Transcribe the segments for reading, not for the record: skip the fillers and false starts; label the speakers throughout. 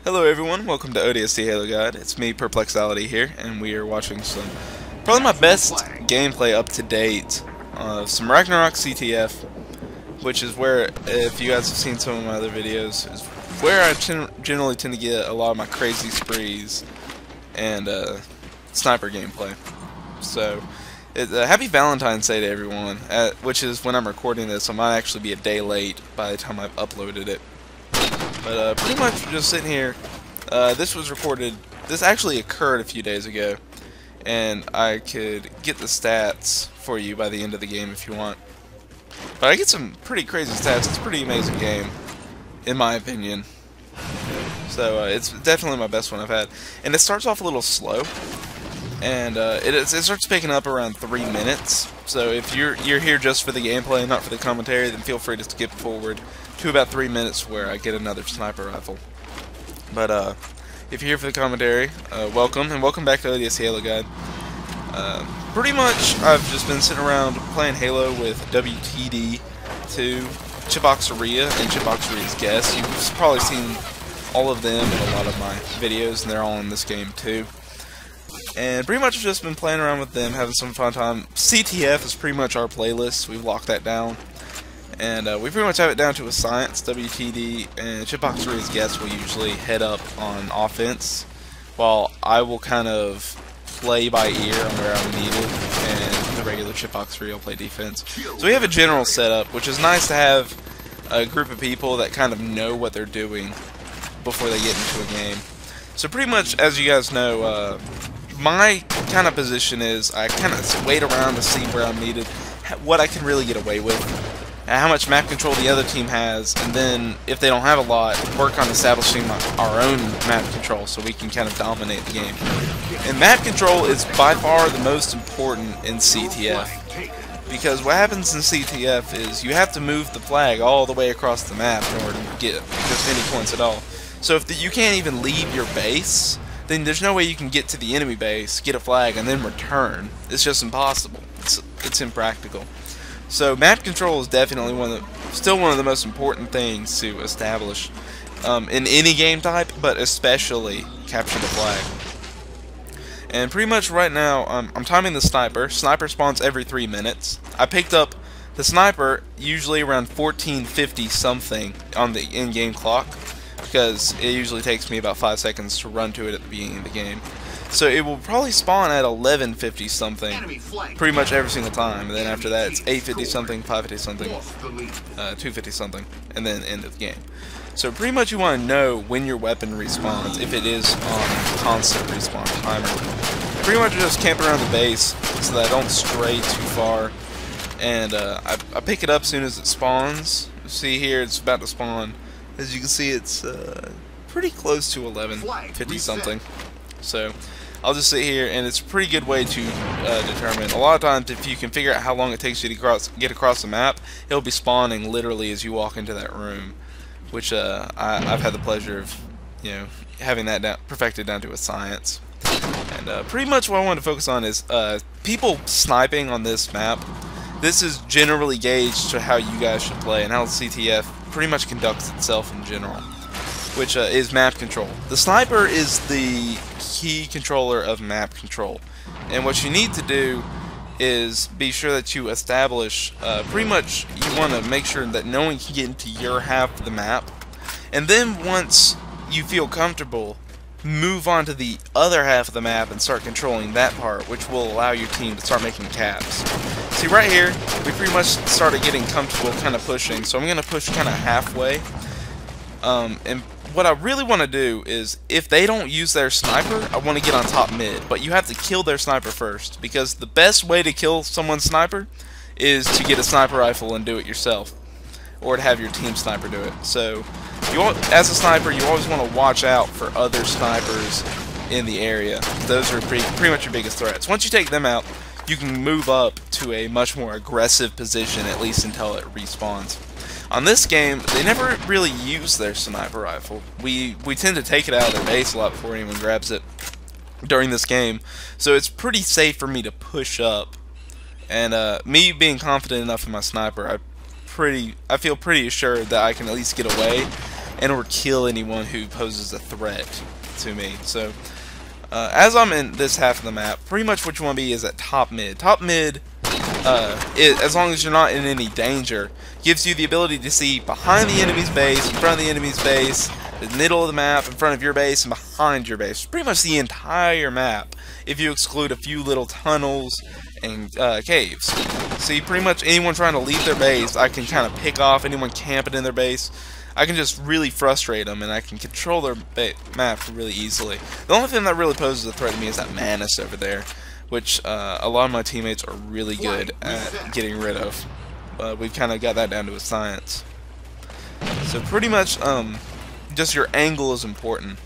Speaker 1: Hello everyone, welcome to ODST Halo Guide. It's me, Perplexality here, and we are watching probably my best gameplay up to date, some Ragnarok CTF, which is where, if you guys have seen some of my other videos, is where I generally tend to get a lot of my crazy sprees and sniper gameplay. So, happy Valentine's Day to everyone, which is when I'm recording this. I might actually be a day late by the time I've uploaded it. But pretty much just sitting here. This actually occurred a few days ago, and I could get the stats for you by the end of the game if you want. But I get some pretty crazy stats. It's a pretty amazing game, in my opinion. So it's definitely my best one I've had. And it starts off a little slow, and it starts picking up around 3 minutes. So if you're here just for the gameplay and not for the commentary, then feel free to skip forward to about 3 minutes where I get another sniper rifle. But if you're here for the commentary, welcome, and welcome back to ODST Halo Guide. Pretty much, I've just been sitting around playing Halo with WTD2, Chiboxeria, and Chiboxeria's Guest. You've probably seen all of them in a lot of my videos, and they're all in this game too. And pretty much just been playing around with them, having some fun time. CTF is pretty much our playlist. We've locked that down. And we pretty much have it down to a science. WTD and Chiboxeria's Guest will usually head up on offense, while I will kind of play by ear on where I'm needed, and the regular Chiboxeria will play defense. So we have a general setup, which is nice to have a group of people that kind of know what they're doing before they get into a game. So pretty much, as you guys know, my kind of position is I kind of wait around to see where I'm needed, what I can really get away with, how much map control the other team has, and then, if they don't have a lot, work on establishing our own map control so we can kind of dominate the game. And map control is by far the most important in CTF, because what happens in CTF is you have to move the flag all the way across the map in order to get just any points at all. So if you can't even leave your base, then there's no way you can get to the enemy base, get a flag, and then return. It's just impossible. It's impractical. So map control is definitely still one of the most important things to establish in any game type, but especially capture the flag. And pretty much right now, I'm timing the sniper. Sniper spawns every 3 minutes. I picked up the sniper usually around 14:50 something on the in-game clock, because it usually takes me about 5 seconds to run to it at the beginning of the game. So it will probably spawn at 11:50 something pretty much every single time, and then after that it's 8:50 something, 5:50 something, 2:50 something, and then end of the game. So pretty much you want to know when your weapon respawns, if it is on constant respawn timer. Pretty much just camp around the base so that I don't stray too far, and I pick it up as soon as it spawns. See here, it's about to spawn. As you can see, it's pretty close to 11:50 something. So I'll just sit here, and it's a pretty good way to determine. A lot of times, if you can figure out how long it takes you to get across the map, it'll be spawning literally as you walk into that room, which I've had the pleasure of, having that perfected down to a science. And pretty much what I want to focus on is people sniping on this map. This is generally gauged to how you guys should play and how CTF pretty much conducts itself in general, which is map control. The sniper is the key controller of map control, and what you need to do is be sure that you establish, pretty much you want to make sure that no one can get into your half of the map, and then once you feel comfortable, move on to the other half of the map and start controlling that part, which will allow your team to start making caps. See, right here, we pretty much started getting comfortable kind of pushing, so I'm going to push kind of halfway. And what I really want to do is, if they don't use their sniper, I want to get on top mid, but you have to kill their sniper first, because the best way to kill someone's sniper is to get a sniper rifle and do it yourself, or to have your team sniper do it. So as a sniper, you always want to watch out for other snipers in the area. Those are pretty much your biggest threats. Once you take them out, you can move up to a much more aggressive position, at least until it respawns. On this game, they never really use their sniper rifle. We tend to take it out of their base a lot before anyone grabs it during this game, so it's pretty safe for me to push up. And me being confident enough in my sniper, I feel pretty assured that I can at least get away and or kill anyone who poses a threat to me. So as I'm in this half of the map, pretty much what you want to be is at top mid. Top mid, as long as you're not in any danger, gives you the ability to see behind the enemy's base, in front of the enemy's base, the middle of the map, in front of your base, and behind your base. Pretty much the entire map, if you exclude a few little tunnels and caves. See, pretty much anyone trying to leave their base, I can kind of pick off. Anyone camping in their base, I can just really frustrate them, and I can control their map really easily. The only thing that really poses a threat to me is that Manus over there, which a lot of my teammates are really good at getting rid of. We've kind of got that down to a science. So pretty much, just your angle is important.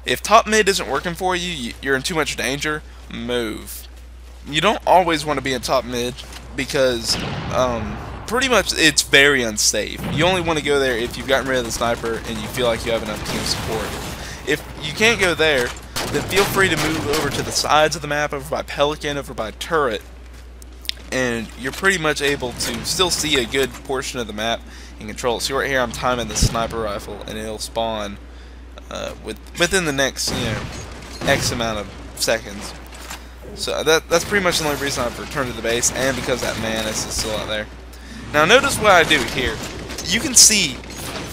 Speaker 1: If top mid isn't working for you, you're in too much danger, move. You don't always want to be in top mid because pretty much it's very unsafe. You only want to go there if you've gotten rid of the sniper and you feel like you have enough team support. If you can't go there, then feel free to move over to the sides of the map, over by Pelican, over by Turret, and you're pretty much able to still see a good portion of the map and control it. So right here I'm timing the sniper rifle and it'll spawn within the next, X amount of seconds. So that's pretty much the only reason I've returned to the base, and because that Manus is still out there. Now notice what I do here. You can see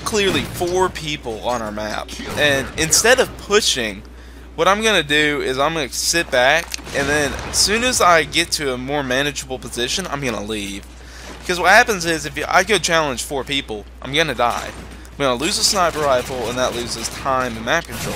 Speaker 1: clearly 4 people on our map, and instead of pushing, what I'm going to do is I'm going to sit back, and then as soon as I get to a more manageable position, I'm going to leave. Because what happens is, if I go challenge 4 people, I'm going to die. I'm going to lose a sniper rifle, and that loses time and map control.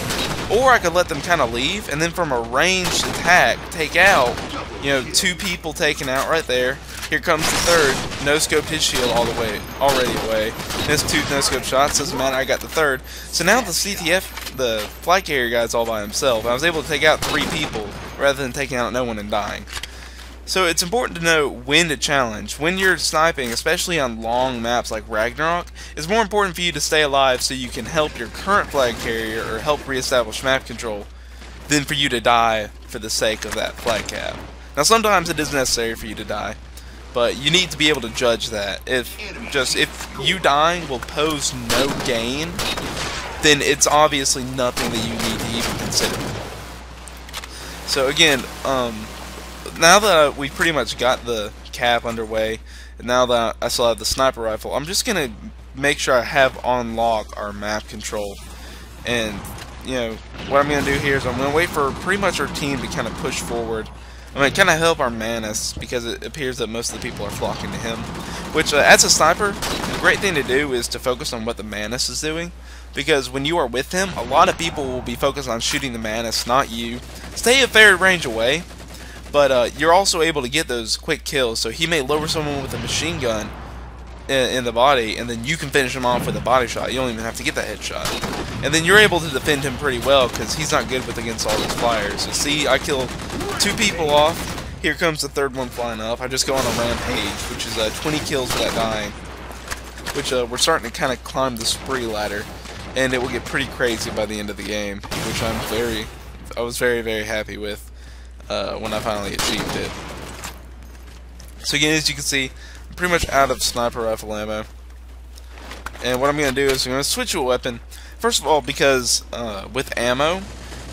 Speaker 1: Or I could let them kind of leave, and then from a ranged attack, take out, 2 people taken out right there. Here comes the third, no-scoped his shield already away. Missed 2 no-scope shots, doesn't matter, I got the third. So now the CTF, the flight carrier guy's all by himself. I was able to take out 3 people, rather than taking out no one and dying. So it's important to know when to challenge. When you're sniping, especially on long maps like Ragnarok, it's more important for you to stay alive so you can help your current flag carrier or help reestablish map control than for you to die for the sake of that flag cap. Now sometimes it is necessary for you to die, but you need to be able to judge that. If you dying will pose no gain, then it's obviously nothing that you need to even consider. So again, now that we've pretty much got the cap underway, and now that I still have the sniper rifle, I'm just going to make sure I have on lock our map control. And, what I'm going to do here is I'm going to wait for pretty much our team to kind of push forward. I'm going to kind of help our Manus, because it appears that most of the people are flocking to him. Which, as a sniper, the great thing to do is to focus on what the Manus is doing. Because when you are with him, a lot of people will be focused on shooting the Manus, not you. Stay a fair range away. But you're also able to get those quick kills, so he may lower someone with a machine gun in the body, and then you can finish him off with a body shot. You don't even have to get that headshot. And then you're able to defend him pretty well, because he's not good against all those flyers. So see, I kill 2 people off. Here comes the third one flying up. I just go on a rampage, which is 20 kills without dying. Which we're starting to kind of climb the spree ladder, and it will get pretty crazy by the end of the game, which I was very, very happy with. When I finally achieved it. So again, as you can see, I'm pretty much out of sniper rifle ammo. And what I'm going to do is I'm going to switch to a weapon. First of all, because with ammo,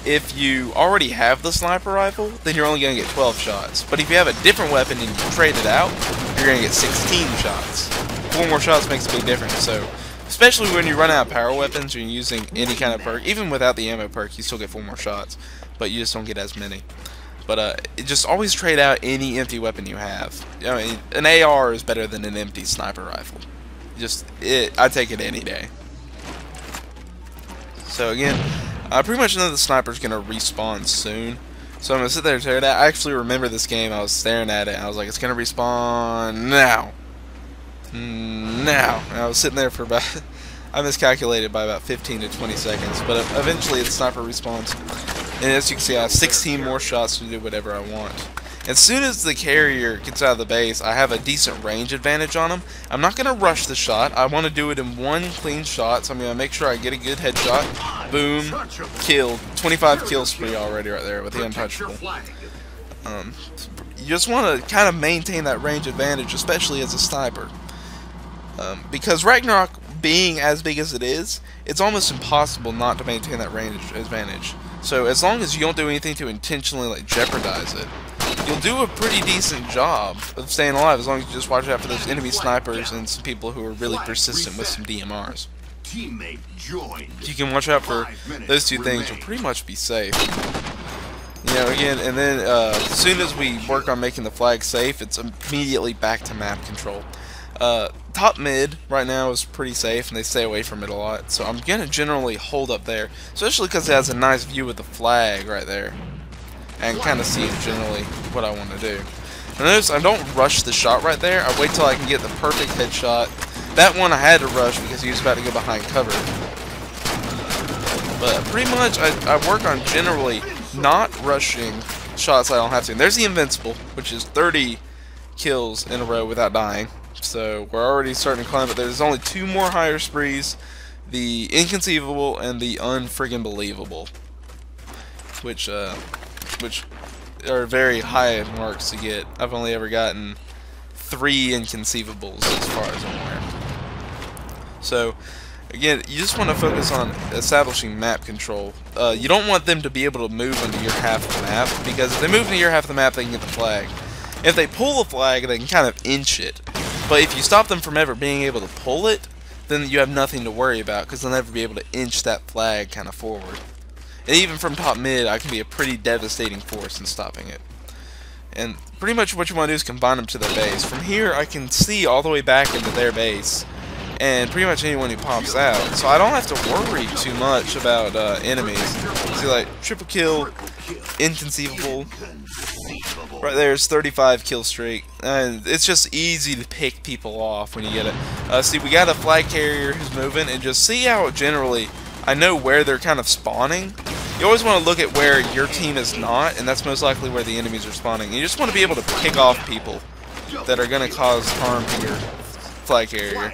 Speaker 1: if you already have the sniper rifle, then you're only going to get 12 shots. But if you have a different weapon and you trade it out, you're going to get 16 shots. 4 more shots makes a big difference. So, especially when you run out of power weapons or you're using any kind of perk, even without the ammo perk, you still get 4 more shots. But you just don't get as many. But just always trade out any empty weapon you have. I mean, an AR is better than an empty sniper rifle. I take it any day. So again, I pretty much know the sniper's gonna respawn soon. So I'm gonna sit there and stare at it. I actually remember this game. I was staring at it and I was like, it's gonna respawn now. Now. And I was sitting there for about I miscalculated by about 15 to 20 seconds. But eventually the sniper respawns. And as you can see, I have 16 more shots to do whatever I want. As soon as the carrier gets out of the base, I have a decent range advantage on him. I'm not going to rush the shot. I want to do it in one clean shot, so I'm going to make sure I get a good headshot. Boom. Killed. 25 kill spree already right there with the untouchable. You just want to kind of maintain that range advantage, especially as a sniper. Because Ragnarok map being as big as it is, it's almost impossible not to maintain that range advantage. So as long as you don't do anything to intentionally like jeopardize it, you'll do a pretty decent job of staying alive, as long as you just watch out for those enemy snipers and some people who are really persistent with some DMRs. If you can watch out for those two things, you'll pretty much be safe. You know, again, and then as soon as we work on making the flag safe, it's immediately back to map control. Top mid right now is pretty safe, and they stay away from it a lot, so I'm gonna generally hold up there, especially because it has a nice view of the flag right there, and kind of see generally what I want to do. And notice I don't rush the shot right there. I wait till I can get the perfect headshot. That one I had to rush because he was about to go behind cover. But pretty much I work on generally not rushing shots I don't have to. And there's the Invincible, which is 30 kills in a row without dying. So we're already starting to climb, but there's only 2 more higher sprees, the Inconceivable and the UnFriggenBelievable, which are very high marks to get. I've only ever gotten 3 Inconceivables as far as I'm aware. So again, you just want to focus on establishing map control. You don't want them to be able to move into your half of the map, because if they move into your half of the map, they can get the flag. If they pull the flag, they can kind of inch it. But if you stop them from ever being able to pull it, then you have nothing to worry about, because they'll never be able to inch that flag kind of forward. And even from top mid, I can be a pretty devastating force in stopping it. And pretty much what you want to do is combine them to their base. From here, I can see all the way back into their base, and pretty much anyone who pops out. So I don't have to worry too much about enemies. See, like, triple kill, Inconceivable. Right there's 35 kill streak, and it's just easy to pick people off when you get it. See, we got a flag carrier who's moving, and just see how generally I know where they're kind of spawning. You always want to look at where your team is not, and that's most likely where the enemies are spawning. You just want to be able to pick off people that are going to cause harm to your flag carrier.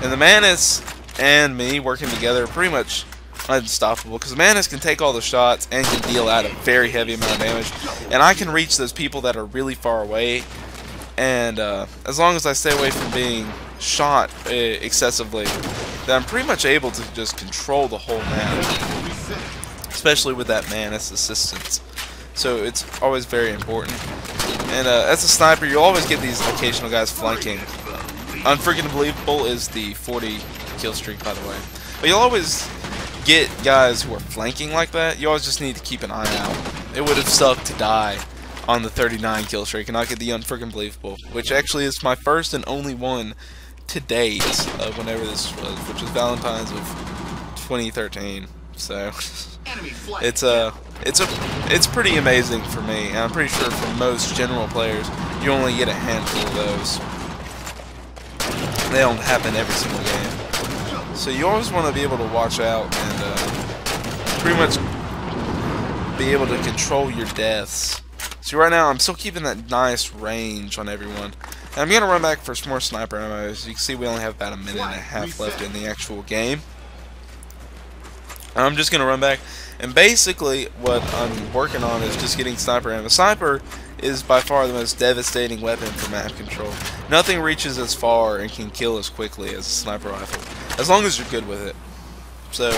Speaker 1: And the Manus and me working together are pretty much unstoppable, because the Manus can take all the shots and can deal out a very heavy amount of damage, and I can reach those people that are really far away, and as long as I stay away from being shot excessively, then I'm pretty much able to just control the whole map, especially with that Manus assistance. So it's always very important. And as a sniper, you'll always get these occasional guys flanking. UnFriggenBelievable is the 40 kill streak, by the way, but you'll always get guys who are flanking like that. You always just need to keep an eye out. It would have sucked to die on the 39 kill streak and not get the UnFriggenBelievable, which actually is my first and only one to date of whenever this was, which was Valentine's of 2013. So it's pretty amazing for me, and I'm pretty sure for most general players you only get a handful of those. They don't happen every single game. So you always want to be able to watch out and pretty much be able to control your deaths. See, right now I'm still keeping that nice range on everyone. And I'm going to run back for some more sniper ammo. As you can see, we only have about a minute and a half left in the actual game. And I'm just going to run back. And basically what I'm working on is just getting sniper ammo. Sniper is by far the most devastating weapon for map control. Nothing reaches as far and can kill as quickly as a sniper rifle, as long as you're good with it. So,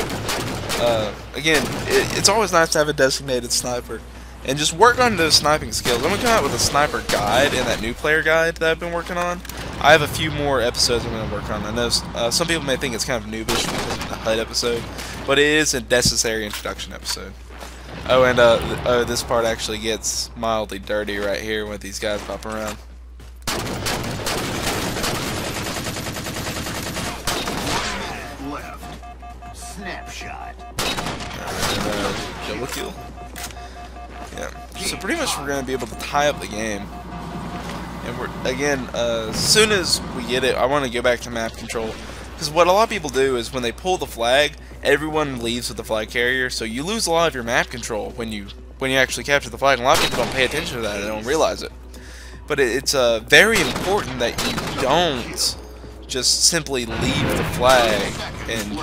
Speaker 1: again, it's always nice to have a designated sniper, and just work on those sniping skills. I'm going to come out with a sniper guide and that new player guide that I've been working on. I have a few more episodes I'm going to work on. I know some people may think it's kind of noobish because of the HUD episode, but it is a necessary introduction episode. Oh, and this part actually gets mildly dirty right here when these guys pop around.
Speaker 2: Snapshot.
Speaker 1: Double kill. Yeah. So pretty much we're going to be able to tie up the game. And we're, again, as soon as we get it, I want to go back to map control. Because what a lot of people do is when they pull the flag, everyone leaves with the flag carrier, so you lose a lot of your map control when you actually capture the flag. And a lot of people don't pay attention to that and don't realize it. But it's very important that you don't just simply leave the flag and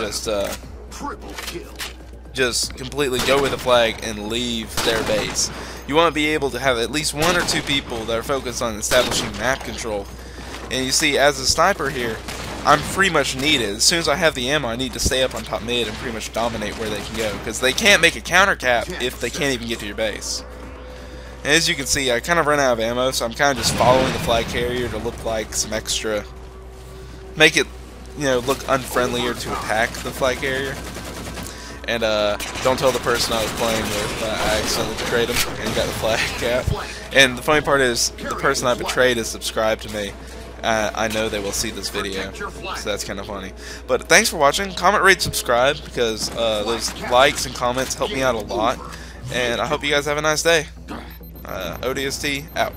Speaker 1: just completely go with the flag and leave their base. You want to be able to have at least 1 or 2 people that are focused on establishing map control. And you see, as a sniper here, I'm pretty much needed. As soon as I have the ammo, I need to stay up on top mid and pretty much dominate where they can go, because they can't make a counter cap if they can't even get to your base. And as you can see, I kind of run out of ammo, so I'm kind of just following the flag carrier to look like some extra, make it, you know, look unfriendlier to attack the flag carrier. And don't tell the person I was playing with I accidentally betrayed him and got the flag cap. And the funny part is, the person I betrayed is subscribed to me. I know they will see this video, so that's kind of funny. But thanks for watching. Comment, rate, subscribe, because those likes and comments help me out a lot. And I hope you guys have a nice day. ODST out.